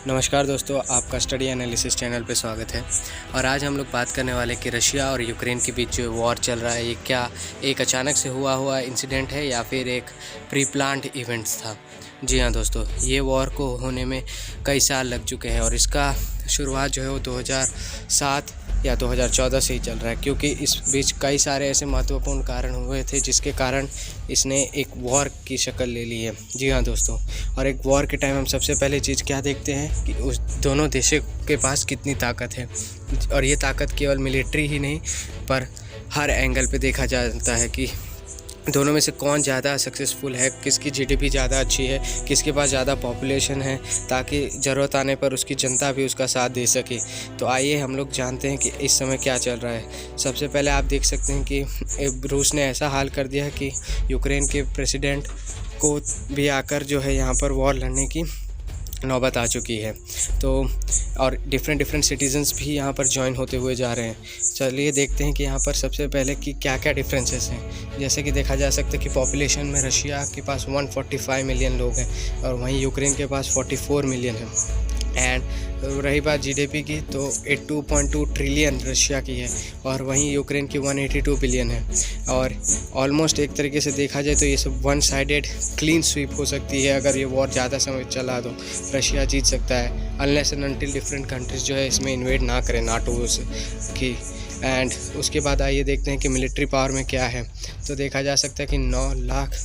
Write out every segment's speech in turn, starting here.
नमस्कार दोस्तों, आपका स्टडी एनालिसिस चैनल पे स्वागत है। और आज हम लोग बात करने वाले कि रशिया और यूक्रेन के बीच जो वॉर चल रहा है, ये क्या एक अचानक से हुआ इंसिडेंट है या फिर एक प्री प्लान्ड इवेंट्स था। जी हाँ दोस्तों, ये वॉर को होने में कई साल लग चुके हैं और इसका शुरुआत जो है वो 2007 या 2014 से ही चल रहा है, क्योंकि इस बीच कई सारे ऐसे महत्वपूर्ण कारण हुए थे जिसके कारण इसने एक वॉर की शक्ल ले ली है। जी हाँ दोस्तों, और एक वॉर के टाइम हम सबसे पहले चीज़ क्या देखते हैं कि उस दोनों देशों के पास कितनी ताकत है। और ये ताकत केवल मिलिट्री ही नहीं पर हर एंगल पे देखा जाता है कि दोनों में से कौन ज़्यादा सक्सेसफुल है, किसकी जीडीपी ज़्यादा अच्छी है, किसके पास ज़्यादा पॉपुलेशन है, ताकि ज़रूरत आने पर उसकी जनता भी उसका साथ दे सके। तो आइए हम लोग जानते हैं कि इस समय क्या चल रहा है। सबसे पहले आप देख सकते हैं कि रूस ने ऐसा हाल कर दिया है कि यूक्रेन के प्रेसिडेंट को भी आकर जो है यहाँ पर वॉर लड़ने की नौबत आ चुकी है। तो और डिफरेंट सिटीजन्स भी यहाँ पर ज्वाइन होते हुए जा रहे हैं। चलिए देखते हैं कि यहाँ पर सबसे पहले कि क्या क्या डिफरेंसेस हैं। जैसे कि देखा जा सकता है कि पॉपुलेशन में रशिया के पास 145 मिलियन लोग हैं और वहीं यूक्रेन के पास 44 मिलियन है। एंड रही बात जीडीपी की, तो 82.2 ट्रिलियन रशिया की है और वहीं यूक्रेन की 182 बिलियन है। और ऑलमोस्ट एक तरीके से देखा जाए तो ये सब वन साइडेड क्लीन स्वीप हो सकती है। अगर ये वॉर ज़्यादा समय चला तो रशिया जीत सकता है, unless and until different countries जो है इसमें इन्वेड ना करें नाटो की। एंड उसके बाद आइए देखते हैं कि मिलिट्री पावर में क्या है। तो देखा जा सकता है कि 9 लाख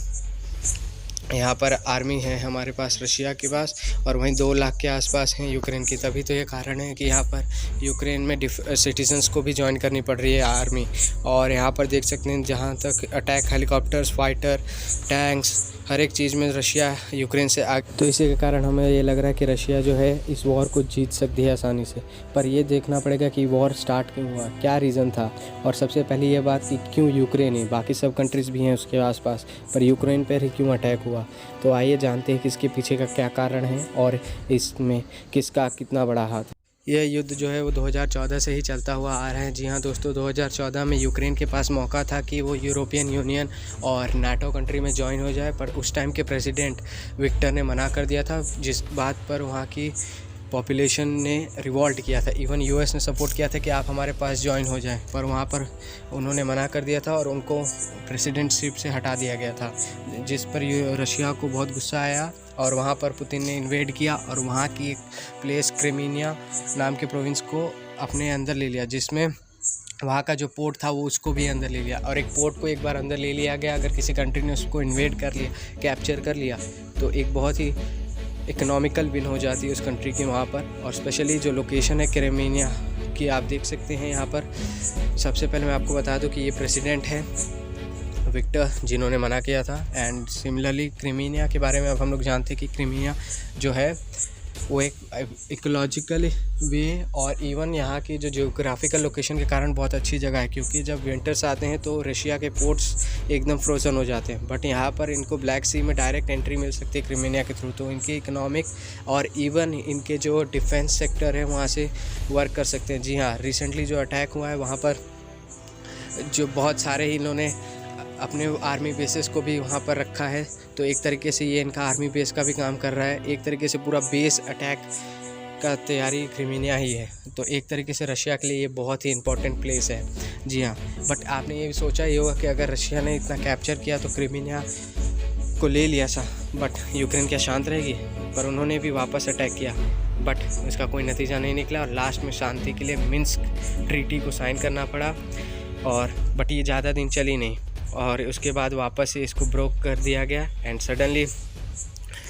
यहाँ पर आर्मी है हमारे पास रशिया के पास और वहीं 2 लाख के आसपास हैं यूक्रेन की। तभी तो ये कारण है कि यहाँ पर यूक्रेन में सिटीजन्स को भी ज्वाइन करनी पड़ रही है आर्मी। और यहाँ पर देख सकते हैं जहाँ तक अटैक हेलीकॉप्टर्स, फाइटर, टैंक्स, हर एक चीज़ में रशिया यूक्रेन से आगे। तो इसी के कारण हमें ये लग रहा है कि रशिया जो है इस वॉर को जीत सकती है आसानी से। पर ये देखना पड़ेगा कि वॉर स्टार्ट क्यों हुआ, क्या रीज़न था। और सबसे पहले ये बात कि क्यों यूक्रेन है, बाकी सब कंट्रीज़ भी हैं उसके आसपास, पर यूक्रेन पर ही क्यों अटैक हुआ। तो आइए जानते हैं कि इसके पीछे का क्या कारण है और इसमें किसका कितना बड़ा हाथ है। यह युद्ध जो है वो 2014 से ही चलता हुआ आ रहा है। जी हाँ दोस्तों, 2014 में यूक्रेन के पास मौका था कि वो यूरोपियन यूनियन और नाटो कंट्री में ज्वाइन हो जाए, पर उस टाइम के प्रेसिडेंट विक्टर ने मना कर दिया था, जिस बात पर वहाँ की पॉपुलेशन ने रिवॉल्ट किया था। इवन यूएस ने सपोर्ट किया था कि आप हमारे पास ज्वाइन हो जाएं, पर वहाँ पर उन्होंने मना कर दिया था और उनको प्रेसिडेंटशिप से हटा दिया गया था, जिस पर रशिया को बहुत गुस्सा आया और वहाँ पर पुतिन ने इन्वेड किया और वहाँ की एक प्लेस क्रिमीनिया नाम के प्रोविंस को अपने अंदर ले लिया, जिसमें वहाँ का जो पोर्ट था वो उसको भी अंदर ले लिया। और एक पोर्ट को एक बार अंदर ले लिया गया, अगर किसी कंट्री ने उसको इन्वेड कर लिया, कैप्चर कर लिया, तो एक बहुत ही इकोनॉमिकल विन हो जाती है उस कंट्री की वहाँ पर। और स्पेशली जो लोकेशन है क्रिमीनिया की, आप देख सकते हैं यहाँ पर। सबसे पहले मैं आपको बता दूँ कि ये प्रेसिडेंट है विक्टर, जिन्होंने मना किया था। एंड सिमिलरली क्रिमीनिया के बारे में अब हम लोग जानते हैं कि क्रिमीनिया जो है वो एक इकोलॉजिकल वे और इवन यहाँ की जो जियोग्राफिकल लोकेशन के कारण बहुत अच्छी जगह है, क्योंकि जब विंटर्स आते हैं तो रशिया के पोर्ट्स एकदम फ्रोज़न हो जाते हैं। बट यहाँ पर इनको ब्लैक सी में डायरेक्ट एंट्री मिल सकती है क्रिमीनिया के थ्रू, तो इनकी इकोनॉमिक और इवन इनके जो डिफेंस सेक्टर है वहाँ से वर्क कर सकते हैं। जी हाँ, रिसेंटली जो अटैक हुआ है वहाँ पर जो बहुत सारे ही इन्होंने अपने आर्मी बेसेस को भी वहाँ पर रखा है, तो एक तरीके से ये इनका आर्मी बेस का भी काम कर रहा है। एक तरीके से पूरा बेस अटैक का तैयारी क्रिमीनिया ही है, तो एक तरीके से रशिया के लिए ये बहुत ही इंपॉर्टेंट प्लेस है। जी हाँ, बट आपने ये भी सोचा ही होगा कि अगर रशिया ने इतना कैप्चर किया तो क्रिमीनिया को ले लिया सा, बट यूक्रेन क्या शांत रहेगी। पर उन्होंने भी वापस अटैक किया, बट इसका कोई नतीजा नहीं निकला और लास्ट में शांति के लिए मिन्स्क ट्रीटी को साइन करना पड़ा। और बट ये ज़्यादा दिन चली नहीं और उसके बाद वापस से इसको ब्रोक कर दिया गया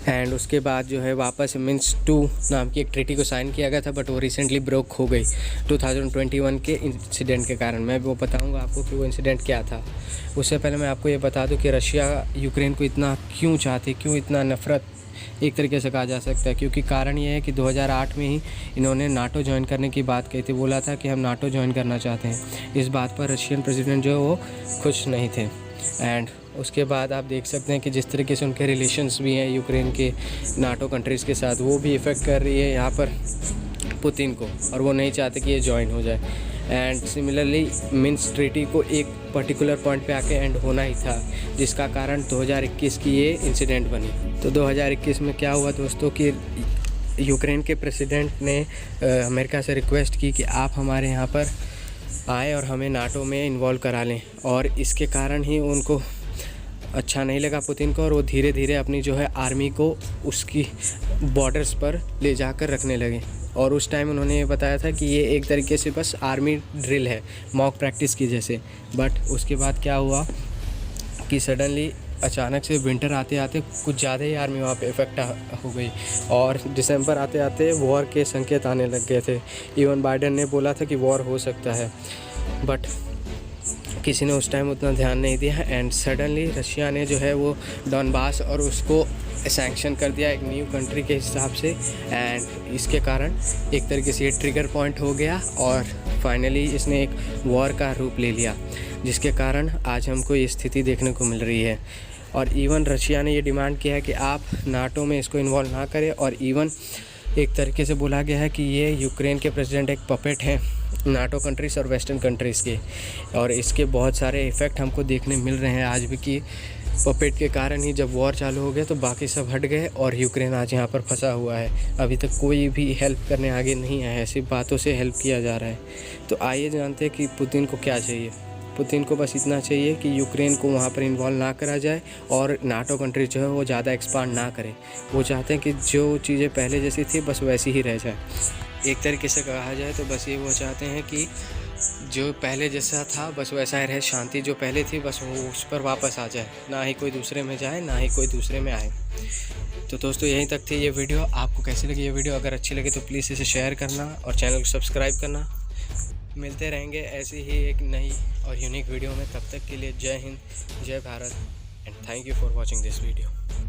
एंड उसके बाद जो है वापस मिन्स्क 2 नाम की एक ट्रीटी को साइन किया गया था, बट वो रिसेंटली ब्रोक हो गई 2021 के इंसिडेंट के कारण। मैं वो बताऊंगा आपको कि वो इंसिडेंट क्या था। उससे पहले मैं आपको ये बता दूं कि रशिया यूक्रेन को इतना क्यों चाहती, क्यों इतना नफ़रत एक तरीके से कहा जा सकता है, क्योंकि कारण ये है कि 2008 में ही इन्होंने नाटो ज्वाइन करने की बात कही थी। बोला था कि हम नाटो ज्वाइन करना चाहते हैं। इस बात पर रशियन प्रेसिडेंट जो है वो खुश नहीं थे। एंड उसके बाद आप देख सकते हैं कि जिस तरीके से उनके रिलेशंस भी हैं यूक्रेन के नाटो कंट्रीज़ के साथ, वो भी इफ़ेक्ट कर रही है यहाँ पर पुतिन को, और वो नहीं चाहते कि ये ज्वाइन हो जाए। एंड सिमिलरली मिन्स्क ट्रीटी को एक पर्टिकुलर पॉइंट पे आके एंड होना ही था, जिसका कारण 2021 की ये इंसिडेंट बनी। तो 2021 में क्या हुआ दोस्तों कि यूक्रेन के प्रेसिडेंट ने अमेरिका से रिक्वेस्ट की कि आप हमारे यहाँ पर आए और हमें नाटो में इन्वॉल्व करा लें, और इसके कारण ही उनको अच्छा नहीं लगा पुतिन को, और वो धीरे धीरे अपनी जो है आर्मी को उसकी बॉर्डर्स पर ले जाकर रखने लगे। और उस टाइम उन्होंने ये बताया था कि ये एक तरीके से बस आर्मी ड्रिल है, मॉक प्रैक्टिस की जैसे। बट उसके बाद क्या हुआ कि सडनली अचानक से विंटर आते आते कुछ ज़्यादा ही आर्मी वहाँ पे इफेक्ट हो गई, और दिसंबर आते आते वॉर के संकेत आने लग गए थे। इवन बाइडेन ने बोला था कि वॉर हो सकता है, बट किसी ने उस टाइम उतना ध्यान नहीं दिया। एंड सडनली रशिया ने जो है वो डॉनबास और उसको सैंक्शन कर दिया एक न्यू कंट्री के हिसाब से। एंड इसके कारण एक तरीके से ये ट्रिगर पॉइंट हो गया, और फाइनली इसने एक वॉर का रूप ले लिया, जिसके कारण आज हमको ये स्थिति देखने को मिल रही है। और इवन रशिया ने ये डिमांड किया है कि आप नाटो में इसको इन्वॉल्व ना करें, और इवन एक तरीके से बोला गया है कि ये यूक्रेन के प्रेसिडेंट एक पपेट हैं नाटो कंट्रीज़ और वेस्टर्न कंट्रीज़ के, और इसके बहुत सारे इफ़ेक्ट हमको देखने मिल रहे हैं आज भी कि पपेट के कारण ही जब वॉर चालू हो गया तो बाकी सब हट गए और यूक्रेन आज यहाँ पर फंसा हुआ है। अभी तक कोई भी हेल्प करने आगे नहीं आया है, सिर्फ बातों से हेल्प किया जा रहा है। तो आइए जानते हैं कि पुतिन को क्या चाहिए। पुतिन को बस इतना चाहिए कि यूक्रेन को वहाँ पर इन्वॉल्व ना करा जाए, और नाटो कंट्री जो है वो ज़्यादा एक्सपांड ना करे। वो चाहते हैं कि जो चीज़ें पहले जैसी थी बस वैसी ही रह जाए। एक तरीके से कहा जाए तो बस ये वो चाहते हैं कि जो पहले जैसा था बस वैसा ही रहे, शांति जो पहले थी बस वो उस पर वापस आ जाए, ना ही कोई दूसरे में जाए ना ही कोई दूसरे में आए। तो दोस्तों यहीं तक थी ये वीडियो। आपको कैसी लगी ये वीडियो? अगर अच्छी लगी तो प्लीज़ इसे शेयर करना और चैनल को सब्सक्राइब करना। मिलते रहेंगे ऐसी ही एक नई और यूनिक वीडियो में। तब तक के लिए जय हिंद, जय Bharat, and thank you for watching this video.